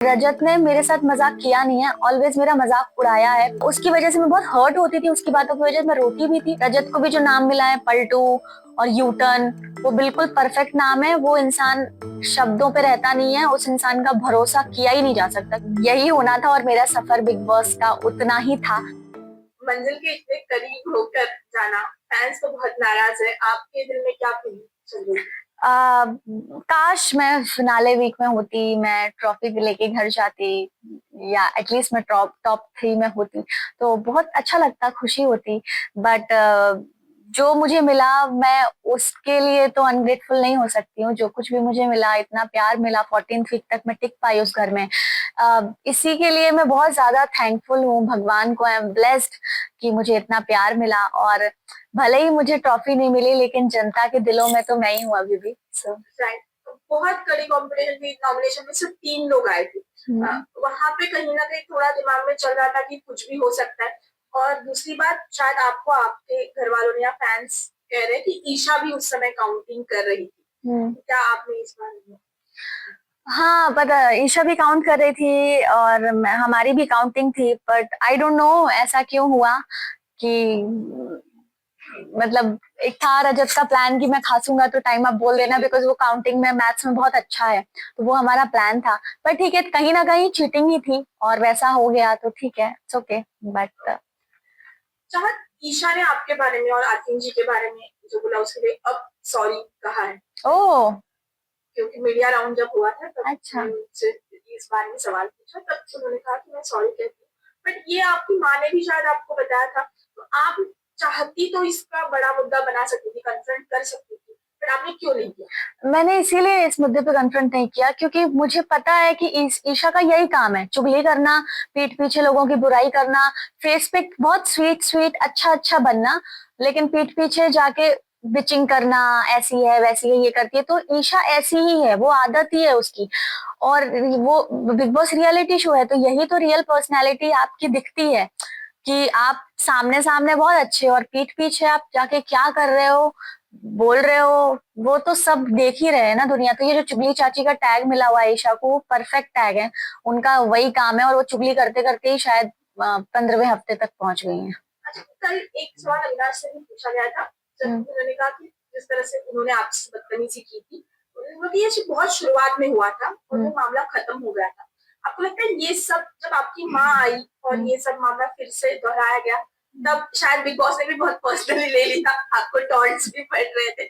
रजत ने मेरे साथ मजाक किया नहीं है, ऑलवेज मेरा मजाक उड़ाया है। उसकी वजह से मैं बहुत हर्ट होती थी, उसकी बातों की वजह से मैं रोती भी थी। रजत को भी जो नाम मिला है पलटू और यूटर्न, वो बिल्कुल परफेक्ट नाम है। वो इंसान शब्दों पे रहता नहीं है, उस इंसान का भरोसा किया ही नहीं जा सकता। यही होना था और मेरा सफर बिग बॉस का उतना ही था। मंजिल के इतने करीब होकर जाना, फैंस तो बहुत नाराज है। आपके दिल में क्या फीलिंग चल रही है? काश मैं फिनाले वीक में होती, मैं ट्रॉफी लेके घर जाती, या एटलीस्ट मैं टॉप टॉप 3 में होती तो बहुत अच्छा लगता, खुशी होती। बट जो मुझे मिला, मैं उसके लिए तो अनग्रेटफुल नहीं हो सकती हूँ। जो कुछ भी मुझे मिला, इतना प्यार मिला, 14th वीक तक मैं टिक पाई उस घर में। इसी के लिए मैं बहुत ज्यादा थैंकफुल हूँ भगवान को। आई एम ब्लेस्ड कि मुझे इतना प्यार मिला। और भले ही मुझे ट्रॉफी नहीं मिली, लेकिन जनता के दिलों में तो मैं ही हूँ अभी भी। सो राइट। बहुत कड़ी कॉम्पिटिशन थी, नॉमिनेशन में सिर्फ 3 लोग आए थे। वहां पे कहीं ना कहीं थोड़ा दिमाग में चल रहा था कि कुछ भी हो सकता है। और दूसरी बात, शायद आपको आपके घर वालों ने या फैंस कह रहे कि ईशा भी उस समय काउंटिंग कर रही थी। क्या आपने इस बारे में? हाँ, पता, ईशा भी काउंट कर रही थी और हमारी भी काउंटिंग थी। बट आई डोंट नो ऐसा क्यों हुआ कि मतलब एक था रजत का प्लान कि मैं खासूंगा तो टाइम अप बोल देना, बिकॉज वो काउंटिंग में, मैथ्स में बहुत अच्छा है। तो वो हमारा प्लान था। पर ठीक है, कहीं ना कहीं चीटिंग ही थी और वैसा हो गया तो ठीक है, इट्स ओके। बट चाहत, ईशा ने आपके बारे में और आतिन जी के बारे में जो बोला उसके लिए अब सॉरी कहा है। ओ, क्योंकि मीडिया राउंड जब हुआ था तब अच्छा। मैंने उनसे इस बारे में सवाल पूछा, तब उन्होंने कहा कि मैं सॉरी कहती हूँ। बट ये आपकी माँ ने भी शायद आपको बताया था, तो आप चाहती तो इसका बड़ा मुद्दा बना सकती थी, कन्फ्रंट कर सकती थी, बट आपने क्यों नहीं किया? मैंने इसीलिए इस मुद्दे पे कन्फ्रंट नहीं किया क्योंकि मुझे पता है कि ईशा का यही काम है, चुगली करना, पीठ पीछे लोगों की बुराई करना, फेस पे बहुत स्वीट स्वीट अच्छा अच्छा बनना, लेकिन पीठ पीछे जाके बिचिंग करना, ऐसी है वैसी है ये करती है। तो ईशा ऐसी ही है, वो आदत ही है उसकी। और वो बिग बॉस रियलिटी शो है, तो यही तो रियल पर्सनैलिटी आपकी दिखती है कि आप सामने सामने बहुत अच्छे हो और पीठ पीछे आप जाके क्या कर रहे हो, बोल रहे हो, वो तो सब देख ही रहे हैं ना दुनिया। तो ये जो चुगली चाची का टैग मिला हुआ है ईशा को, वो परफेक्ट टैग है। उनका वही काम है और वो चुगली करते करते ही शायद 15वें हफ्ते तक पहुंच गई हैं। अच्छा, कल एक सवाल अविनाश से भी पूछा गया था, जब उन्होंने कहा कि जिस तरह से उन्होंने आपसे बदतमीजी की थी, उन्होंने कहा कि ये बहुत शुरुआत में हुआ था और वो मामला खत्म हो गया था। आपको लगता है ये सब जब आपकी माँ आई और ये सब मामला फिर से दोहराया गया, तब शायद बिग बॉस ने भी बहुत पर्सनली ले ली था, आपको टॉन्ट्स भी पड़ रहे थे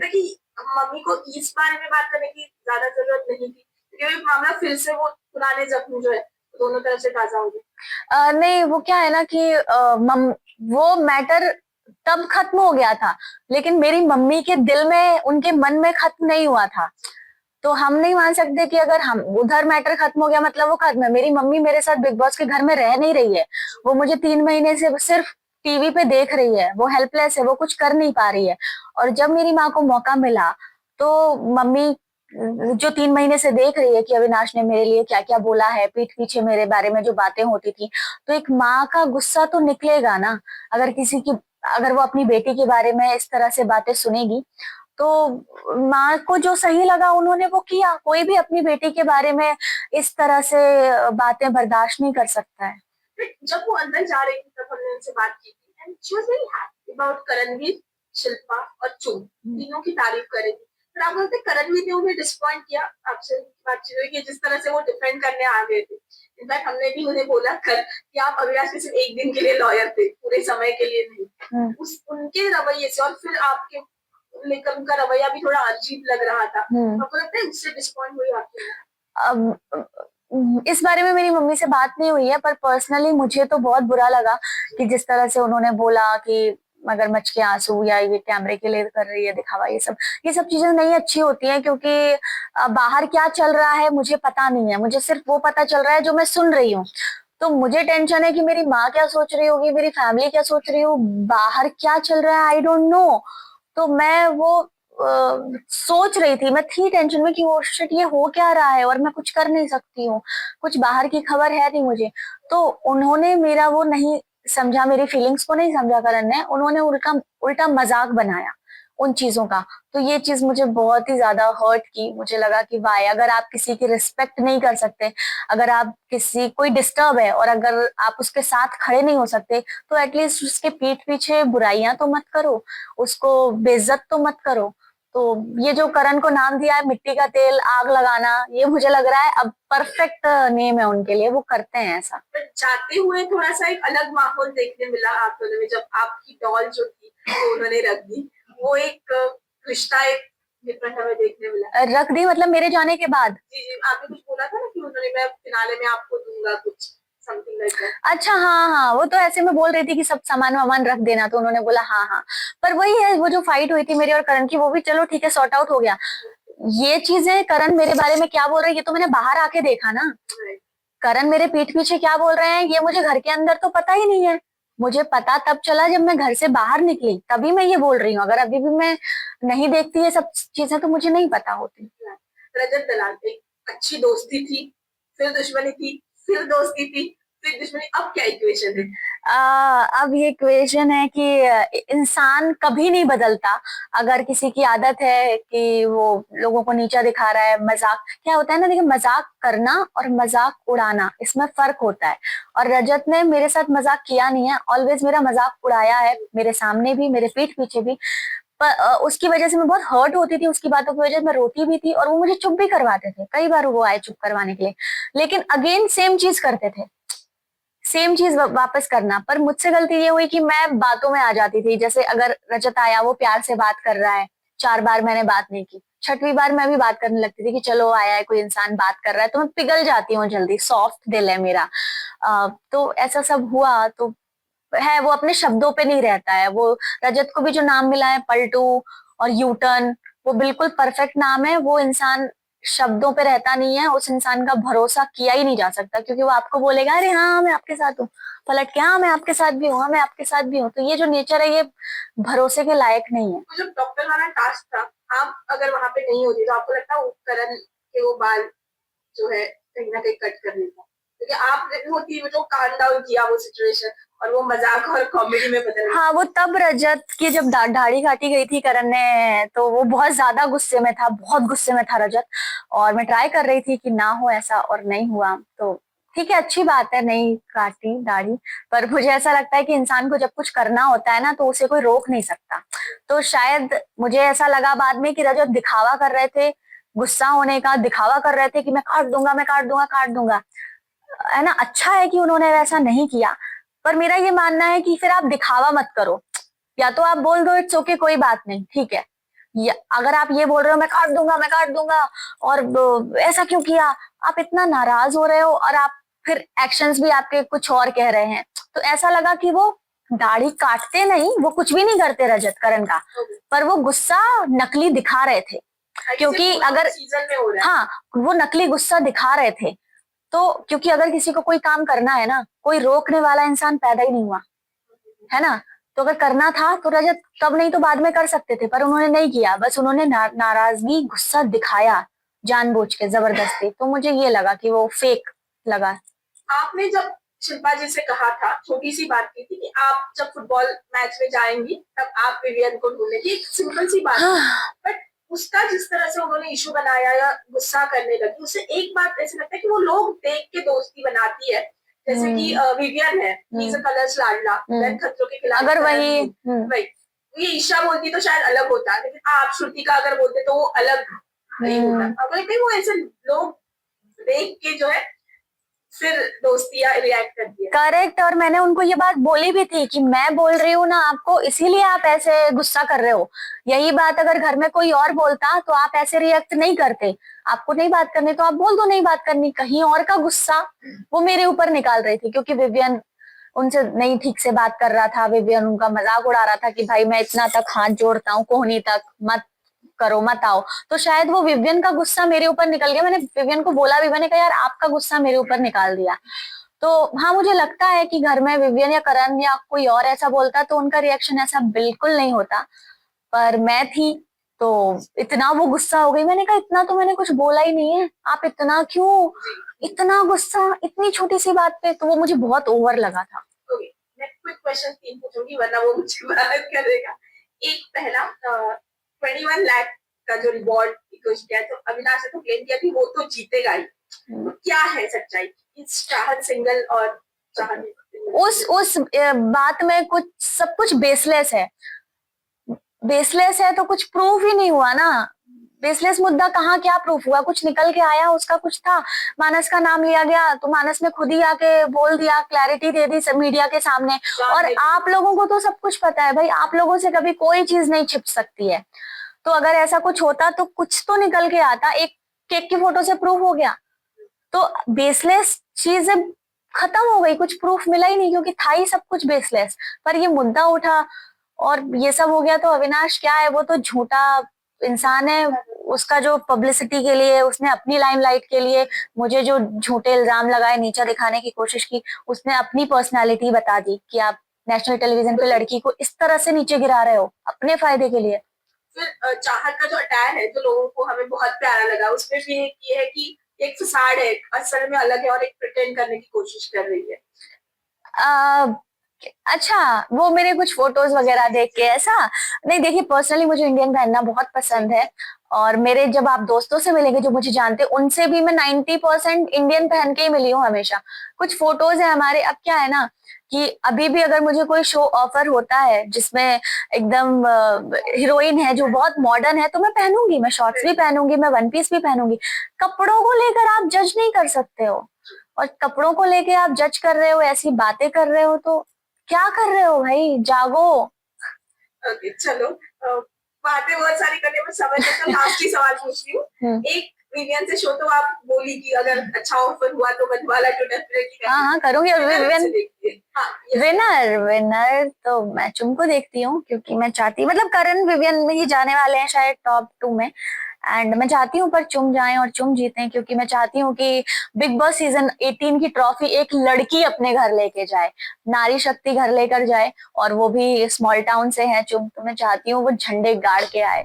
कि मम्मी को इस बारे में बात करने की ज्यादा जरूरत नहीं थी, क्योंकि मामला फिर से वो पुराने जख्म जो है दोनों तरफ से ताजा हो गए? नहीं, वो क्या है ना कि वो मैटर तब खत्म हो गया था, लेकिन मेरी मम्मी के दिल में, उनके मन में खत्म नहीं हुआ था। तो हम नहीं मान सकते कि अगर हम उधर मैटर खत्म हो गया मतलब वो खत्म है। मेरी मम्मी मेरे साथ बिग बॉस के घर में रह नहीं रही है। वो मुझे 3 महीने से सिर्फ टीवी पे देख रही है, वो हेल्पलेस है, वो कुछ कर नहीं पा रही है। और जब मेरी माँ को मौका मिला तो मम्मी जो 3 महीने से देख रही है कि अविनाश ने मेरे लिए क्या क्या बोला है, पीठ पीछे मेरे बारे में जो बातें होती थी, तो एक माँ का गुस्सा तो निकलेगा ना। अगर किसी की, अगर वो अपनी बेटी के बारे में इस तरह से बातें सुनेगी, तो माँ को जो सही लगा उन्होंने वो किया। कोई भी अपनी बेटी के बारे में इस तरह से बातें बर्दाश्त नहीं कर सकता है। जब वो अंदर जा रही थी तब हमने उनसे बात की थी and she was very happy about Karanveer, Shilpa और चुन, तीनों की तारीफ कर रही थी। पर आप बोलते करणवीर ने उन्हें डिसअपॉइंट किया, आपसे बातचीत हुई कि जिस तरह से वो डिफेंड करने आ गए थे। इनफैक्ट हमने भी उन्हें बोला कल कि आप अविनाश के सिर्फ एक दिन के लिए लॉयर थे, पूरे समय के लिए नहीं। उस उनके रवैये से और फिर आपके लेकर उनका रवैया भी थोड़ा अजीब लग रहा था। आपको लगता है उससे डिसअपॉइंट हुई आपकी? अब इस बारे में मेरी मम्मी से बात नहीं हुई है, पर पर्सनली मुझे तो बहुत बुरा लगा कि जिस तरह से उन्होंने बोला कि मगरमच्छ के आंसू, या ये कैमरे के लिए कर रही है दिखावा, ये सब चीजें नहीं अच्छी होती हैं। क्योंकि बाहर क्या चल रहा है मुझे पता नहीं है, मुझे सिर्फ वो पता चल रहा है जो मैं सुन रही हूँ। तो मुझे टेंशन है कि मेरी माँ क्या सोच रही होगी, मेरी फैमिली क्या सोच रही हो, बाहर क्या चल रहा है, आई डोंट नो। तो मैं वो सोच रही थी, मैं थी टेंशन में कि वो शिट, ये हो क्या रहा है और मैं कुछ कर नहीं सकती हूँ, कुछ बाहर की खबर है नहीं मुझे। तो उन्होंने मेरा वो नहीं समझा, मेरी फीलिंग्स को नहीं समझा करण ने। उन्होंने उल्टा उल्टा मजाक बनाया, उन चीजों का। तो ये चीज मुझे बहुत ही ज्यादा हर्ट की। मुझे लगा कि वाह, अगर आप किसी की रिस्पेक्ट नहीं कर सकते, अगर आप किसी कोई डिस्टर्ब है और अगर आप उसके साथ खड़े नहीं हो सकते, तो एटलीस्ट उसके पीठ पीछे बुराइयां तो मत करो, उसको बेइज्जत तो मत करो। तो ये जो करण को नाम दिया है मिट्टी का तेल आग लगाना, ये मुझे लग रहा है अब परफेक्ट नेम है उनके लिए, वो करते हैं ऐसा। पर जाते हुए थोड़ा सा एक अलग माहौल देखने मिला आप दोनों में, जब आपकी डॉल जो थी वो उन्होंने रख दी, वो एक रिश्ता एक डिफरेंट हमें देखने मिला। रख दी मतलब मेरे जाने के बाद? जी जी, आपने कुछ बोला था ना कि उन्होंने, मैं फिनाले में आपको दूंगा कुछ, समथिंग लाइक दैट। अच्छा, हाँ हाँ, वो तो ऐसे में बोल रही थी कि सब सामान वामान रख देना, तो उन्होंने बोला हाँ हाँ। पर वही है, वो जो फाइट हुई थी मेरी और करण की, वो भी चलो ठीक है, सॉर्ट आउट हो गया। ये चीजें करण मेरे बारे में क्या बोल रहे हैं, ये तो मैंने बाहर आके देखा ना। करण मेरे पीठ पीछे क्या बोल रहे हैं, ये मुझे घर के अंदर तो पता ही नहीं है। मुझे पता तब चला जब मैं घर से बाहर निकली, तभी मैं ये बोल रही हूँ। अगर अभी भी मैं नहीं देखती ये सब चीजें, तो मुझे नहीं पता होती। रजत दलाल, एक अच्छी दोस्ती थी, फिर दुश्मनी थी, फिर दोस्ती थी, फिर दुश्मनी, अब क्या इक्वेशन है? अब ये क्वेश्चन है कि इंसान कभी नहीं बदलता। अगर किसी की आदत है कि वो लोगों को नीचा दिखा रहा है, मजाक क्या होता है ना, देखिए, मजाक करना और मजाक उड़ाना, इसमें फर्क होता है। और रजत ने मेरे साथ मजाक किया नहीं है, ऑलवेज मेरा मजाक उड़ाया है, मेरे सामने भी, मेरे पीठ पीछे भी। पर उसकी वजह से मैं बहुत हर्ट होती थी, उसकी बातों की वजह से मैं रोती भी थी, और वो मुझे चुप भी करवाते थे। कई बार वो आए चुप करवाने के लिए, लेकिन अगेन सेम चीज करते थे, सेम चीज वापस करना। पर मुझसे गलती ये हुई कि मैं बातों में आ जाती थी। जैसे अगर रजत आया, वो प्यार से बात कर रहा है, 4 बार मैंने बात नहीं की, 6वीं बार मैं भी बात करने लगती थी कि चलो आया है कोई इंसान, बात कर रहा है, तो मैं पिघल जाती हूँ जल्दी, सॉफ्ट दिल है मेरा। तो ऐसा सब हुआ तो है, वो अपने शब्दों पे नहीं रहता है। वो रजत को भी जो नाम मिला है पलटू और यूटर्न, वो बिल्कुल परफेक्ट नाम है। वो इंसान शब्दों पे रहता नहीं है, उस इंसान का भरोसा किया ही नहीं जा सकता, क्योंकि वो आपको बोलेगा अरे हाँ मैं आपके साथ हूँ, पलट के हाँ मैं आपके साथ भी हूँ, हाँ मैं आपके साथ भी हूँ। तो ये जो नेचर है, ये भरोसे के लायक नहीं है। तो जब डॉक्टर वाला टास्क था, आप अगर वहां पे नहीं होती, तो आपको लगता है उपकरण के वो बाल जो है कहीं ना कहीं कट कर लेता, क्योंकि आप होती वो जो काल्म डाउन किया वो सिचुएशन, और वो मजाक और कॉमेडी में बदल गया। हाँ, वो तब रजत की जब दाढ़ी काटी गई थी करण ने, तो वो बहुत ज्यादा गुस्से में था, बहुत गुस्से में था रजत। और मैं ट्राई कर रही थी कि ना हो ऐसा, और नहीं हुआ। तो ठीक है, अच्छी बात है, नहीं काटी दाढ़ी। पर मुझे ऐसा लगता है कि इंसान को जब कुछ करना होता है ना, तो उसे कोई रोक नहीं सकता। तो शायद मुझे ऐसा लगा बाद में कि रजत दिखावा कर रहे थे, गुस्सा होने का दिखावा कर रहे थे कि मैं काट दूंगा, मैं काट दूंगा, काट दूंगा, है ना। अच्छा है कि उन्होंने वैसा नहीं किया। पर मेरा ये मानना है कि फिर आप दिखावा मत करो। या तो आप बोल दो इट्स ओके, कोई बात नहीं, ठीक है। या अगर आप ये बोल रहे हो मैं काट दूंगा, मैं काट दूंगा, और ऐसा क्यों किया, आप इतना नाराज हो रहे हो, और आप फिर एक्शंस भी आपके कुछ और कह रहे हैं, तो ऐसा लगा कि वो दाढ़ी काटते नहीं, वो कुछ भी नहीं करते रजत करण का, पर वो गुस्सा नकली दिखा रहे थे। क्योंकि अगर, सीजन में हो रहा है। हाँ, वो नकली गुस्सा दिखा रहे थे। तो क्योंकि अगर किसी को कोई काम करना है ना, कोई रोकने वाला इंसान पैदा ही नहीं हुआ, है ना। तो अगर करना था तो रजत कब नहीं तो बाद में कर सकते थे, पर उन्होंने नहीं किया, बस उन्होंने नाराजगी, गुस्सा दिखाया जानबूझ के, जबरदस्ती। तो मुझे ये लगा कि वो फेक लगा। आपने जब शिल्पा जी से कहा था, छोटी सी बात की थी कि आप जब फुटबॉल मैच में जाएंगी तब आप विवियन को ढूंढेंगी, एक सिंपल सी बात, बट उसका जिस तरह से उन्होंने इशू बनाया या गुस्सा करने लगी, उससे एक बात ऐसे लगता है कि वो लोग देख के दोस्ती बनाती है। जैसे कि विवियन है, कलर्स लाडला, खतरों के खिलाफ, अगर वही वही ये ईशा बोलती तो शायद अलग होता, लेकिन आप श्रुति का अगर बोलते तो वो अलग नहीं होता। अगर वो ऐसे लोग देख के जो है फिर दोस्तियां रिएक्ट करती है। करेक्ट। और मैंने उनको ये बात बोली भी थी कि मैं बोल रही हूँ ना आपको, इसीलिए आप ऐसे गुस्सा कर रहे हो। यही बात अगर घर में कोई और बोलता तो आप ऐसे रिएक्ट नहीं करते। आपको नहीं बात करनी तो आप बोल दो नहीं बात करनी। कहीं और का गुस्सा वो मेरे ऊपर निकाल रही थी, क्योंकि विवियन उनसे नहीं ठीक से बात कर रहा था। विवियन उनका मजाक उड़ा रहा था कि भाई मैं इतना तक हाथ जोड़ता हूँ, कोहनी तक मत करो, मत आओ। तो शायद वो विवियन का गुस्सा मेरे ऊपर निकल गया। मैंने विवियन को बोला भी, मैंने कहा यार आपका गुस्सा मेरे ऊपर निकाल दिया। तो हाँ, मुझे लगता है कि घर में विवियन या करण या कोई और ऐसा बोलता तो उनका रिएक्शन ऐसा बिल्कुल नहीं होता। पर मैं थी तो इतना वो गुस्सा हो गई। मैंने कहा इतना तो मैंने कुछ बोला ही नहीं है, आप इतना क्यों, इतना गुस्सा इतनी छोटी सी बात पे। तो वो मुझे बहुत ओवर लगा था। मैं क्विक क्वेश्चन 3 पूछूंगी, वरना वो मुझे बात करेगा एक पहला 21 लाख का जो रिवॉर्ड घोषित किया, तो अविनाश ने तो क्लेम किया कि वो तो जीतेगा ही। तो क्या है सच्चाई इस चाहत सिंगल और चाहत उस बात में कुछ सब कुछ बेसलेस है। बेसलेस है तो कुछ प्रूफ ही नहीं हुआ ना। बेसलेस मुद्दा कहाँ क्या प्रूफ हुआ? कुछ निकल के आया? उसका कुछ था? मानस का नाम लिया गया तो मानस ने खुद ही आके बोल दिया, क्लैरिटी दे दी सब मीडिया के सामने। और आप लोगों को तो सब कुछ पता है भाई, आप लोगों से कभी कोई चीज नहीं छिप सकती है। तो अगर ऐसा कुछ होता तो कुछ तो निकल के आता। एक केक की फोटो से प्रूफ हो गया? तो बेसलेस चीजें खत्म हो गई, कुछ प्रूफ मिला ही नहीं क्योंकि था ही सब कुछ बेसलेस। पर ये मुद्दा उठा और ये सब हो गया। तो अविनाश क्या है? वो तो झूठा इंसान है। उसका जो पब्लिसिटी के लिए, उसने अपनी लाइमलाइट के लिए मुझे जो झूठे इल्जाम लगाए, नीचा दिखाने की कोशिश की, उसने अपनी पर्सनालिटी बता दी कि आप नेशनल टेलीविजन पे लड़की को इस तरह से नीचे गिरा रहे हो अपने फायदे के लिए। फिर चाहत का जो अटायर है जो लोगों को हमें बहुत प्यारा लगा, उसमें भी ये है कि एक फसाड है, असल में अलग है और एक प्रिटेंड करने की कोशिश कर रही है। अच्छा, वो मेरे कुछ फोटोज वगैरह देख के ऐसा नहीं। देखिए, पर्सनली मुझे इंडियन पहनना बहुत पसंद है और मेरे जब आप दोस्तों से मिलेंगे जो मुझे जानते हैं, उनसे भी मैं 90% इंडियन पहन के ही मिली हूँ हमेशा। कुछ फोटोज है हमारे। अब क्या है ना कि अभी भी अगर मुझे कोई शो ऑफर होता है जिसमें एकदम हीरोइन है जो बहुत मॉडर्न है, तो मैं पहनूंगी। मैं शॉर्ट्स भी पहनूंगी, मैं वन पीस भी पहनूंगी। कपड़ों को लेकर आप जज नहीं कर सकते हो, और कपड़ों को लेके आप जज कर रहे हो, ऐसी बातें कर रहे हो, तो क्या कर रहे हो भाई? जागो। ओके, चलो बातें बहुत सारी करने में समय लगता है। लास्ट ही सवाल पूछ रही हूँ। एक विवियन से शो तो आप बोली कि अगर अच्छा ऑफर हुआ तो मधुबाला तो डेफिनेटली। हाँ करूंगी। विनर विनर तो मैं चुम को देखती हूँ क्योंकि मैं चाहती, मतलब करण विवियन में ही जाने वाले हैं शायद टॉप 2 में। एंड मैं चाहती हूँ पर चुम जाएं और चुम जीतें, क्योंकि मैं चाहती हूँ कि बिग बॉस सीजन 18 की ट्रॉफी एक लड़की अपने घर लेके जाए, नारी शक्ति घर लेकर जाए, और वो भी स्मॉल टाउन से है चुम। तो मैं चाहती हूँ वो झंडे गाड़ के आए।